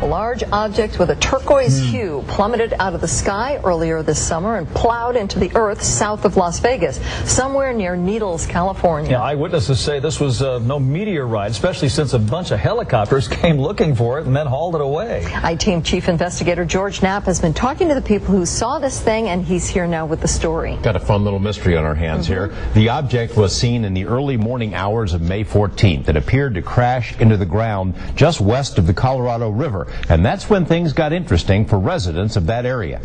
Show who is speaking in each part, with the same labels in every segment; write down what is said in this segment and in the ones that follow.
Speaker 1: A large object with a turquoise hue plummeted out of the sky earlier this summer and plowed into the earth south of Las Vegas, somewhere near Needles, California.
Speaker 2: Yeah, eyewitnesses say this was no meteorite, especially since a bunch of helicopters came looking for it and then hauled it away. I-Team Chief Investigator George Knapp has been talking to the people who saw this thing, and he's here now with the story.
Speaker 3: Got a fun little mystery on our hands here. The object was seen in the early morning hours of May 14th. It appeared to crash into the ground just west of the Colorado River, and that's when things got interesting for residents of that area.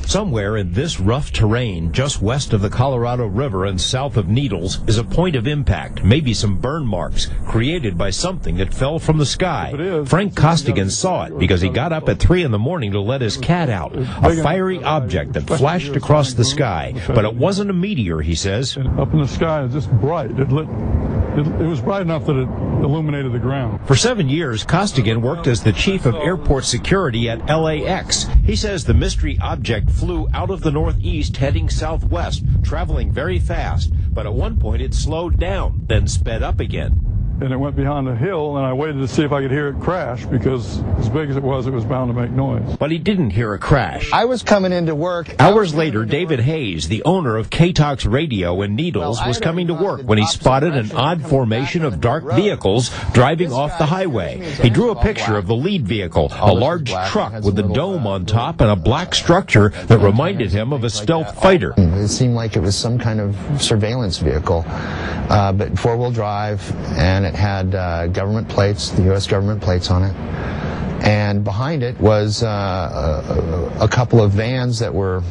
Speaker 3: Somewhere in this rough terrain, just west of the Colorado River and south of Needles, is a point of impact, maybe some burn marks, created by something that fell from the sky. Frank Costigan saw it because he got up at 3 in the morning to let his cat out. A fiery object that flashed across the sky, but it wasn't a meteor, he says.
Speaker 4: Up in the sky, it's just bright. It was bright enough that it illuminated the ground.
Speaker 3: For 7 years, Costigan worked as the chief of airport security at LAX. He says the mystery object flew out of the northeast heading southwest, traveling very fast. But at one point it slowed down, then sped up again.
Speaker 4: And it went behind a hill, and I waited to see if I could hear it crash, because as big as it was bound to make noise.
Speaker 3: But he didn't hear a crash.
Speaker 5: I was coming into work.
Speaker 3: Hours later, David Hayes, the owner of K-Talks Radio in Needles, was coming to work when he spotted an odd formation of dark vehicles driving off the highway. He drew a picture of the lead vehicle, a large truck with a dome on top and a black structure that reminded him of a stealth fighter.
Speaker 5: It seemed like it was some kind of surveillance vehicle, but four-wheel drive, and it had government plates, the U.S. government plates on it. And behind it was a couple of vans that were,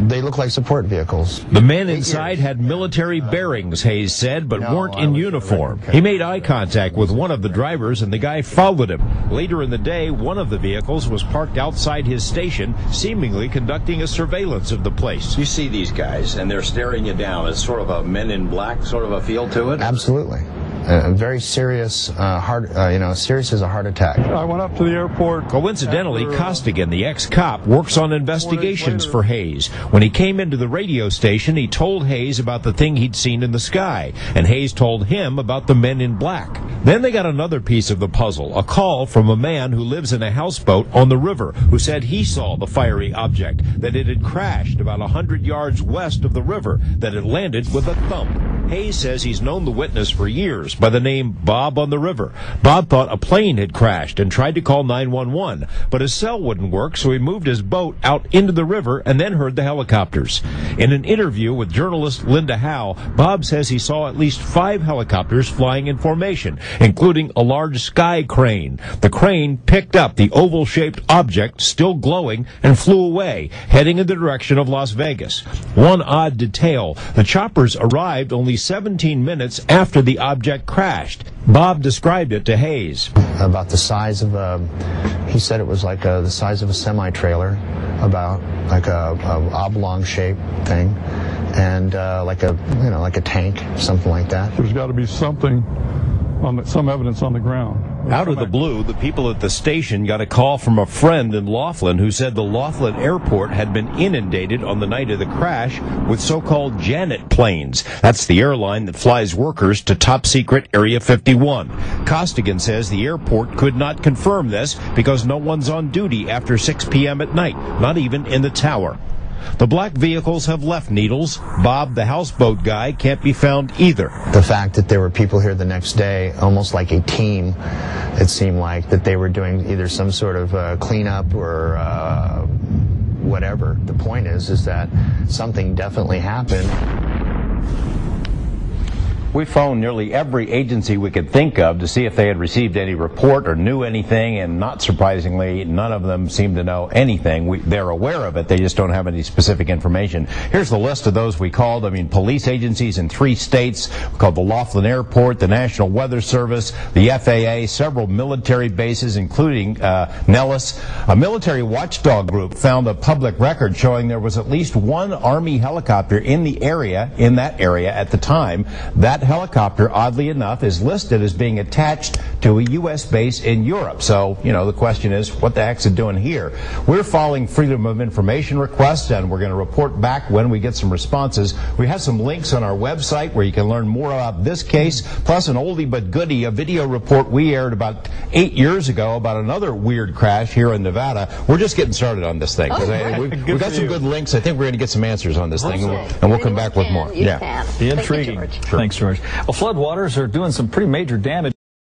Speaker 5: they looked like support vehicles.
Speaker 3: The men inside had military bearings, Hayes said, but weren't in uniform. He made eye contact with one of the drivers, and the guy followed him. Later in the day, one of the vehicles was parked outside his station, seemingly conducting a surveillance of the place.
Speaker 6: You see these guys, and they're staring you down. It's sort of a Men in Black sort of a feel to it?
Speaker 5: Absolutely. Very serious, serious as a heart attack.
Speaker 4: I went up to the airport.
Speaker 3: Coincidentally, Costigan, the ex-cop, works on investigations for Hayes. When he came into the radio station, he told Hayes about the thing he'd seen in the sky, and Hayes told him about the Men in Black. Then they got another piece of the puzzle, a call from a man who lives in a houseboat on the river, who said he saw the fiery object, that it had crashed about 100 yards west of the river, that it landed with a thump. Hayes says he's known the witness for years by the name Bob on the River. Bob thought a plane had crashed and tried to call 911, but his cell wouldn't work, so he moved his boat out into the river and then heard the helicopters. In an interview with journalist Linda Howe, Bob says he saw at least 5 helicopters flying in formation, including a large sky crane. The crane picked up the oval-shaped object, still glowing, and flew away, heading in the direction of Las Vegas. One odd detail, the choppers arrived only 17 minutes after the object crashed. Bob described it to Hayes.
Speaker 5: About the size of he said it was like the size of a semi-trailer, about like a oblong-shaped thing, and like a tank, something like that.
Speaker 4: There's got to be something, some evidence on the ground.
Speaker 3: Out of the blue, the people at the station got a call from a friend in Laughlin who said the Laughlin airport had been inundated on the night of the crash with so-called Janet planes. That's the airline that flies workers to top-secret Area 51. Costigan says the airport could not confirm this because no one's on duty after 6 p.m. at night, not even in the tower. The black vehicles have left Needles. Bob, the houseboat guy, can't be found either.
Speaker 5: The fact that there were people here the next day, almost like a team, it seemed like, that they were doing either some sort of cleanup or whatever. The point is that something definitely happened.
Speaker 3: We phoned nearly every agency we could think of to see if they had received any report or knew anything, and not surprisingly, none of them seem to know anything. They're aware of it, they just don't have any specific information. Here's the list of those we called. Police agencies in 3 states. We called the Laughlin Airport, the National Weather Service, the FAA, several military bases, including Nellis. A military watchdog group found a public record showing there was at least 1 Army helicopter in that area at the time. That helicopter, oddly enough, is listed as being attached to a U.S. base in Europe. So, you know, the question is, what the heck's it doing here? We're following Freedom of Information requests, and we're going to report back when we get some responses. We have some links on our website where you can learn more about this case, plus an oldie but goodie, a video report we aired about 8 years ago about another weird crash here in Nevada. We're just getting started on this thing. We've got some good links. I think we're going to get some answers on this thing, and we'll come back with more.
Speaker 2: Be intriguing.
Speaker 1: Thank you, George.
Speaker 2: Thanks, George. Well, floodwaters are doing some pretty major damage.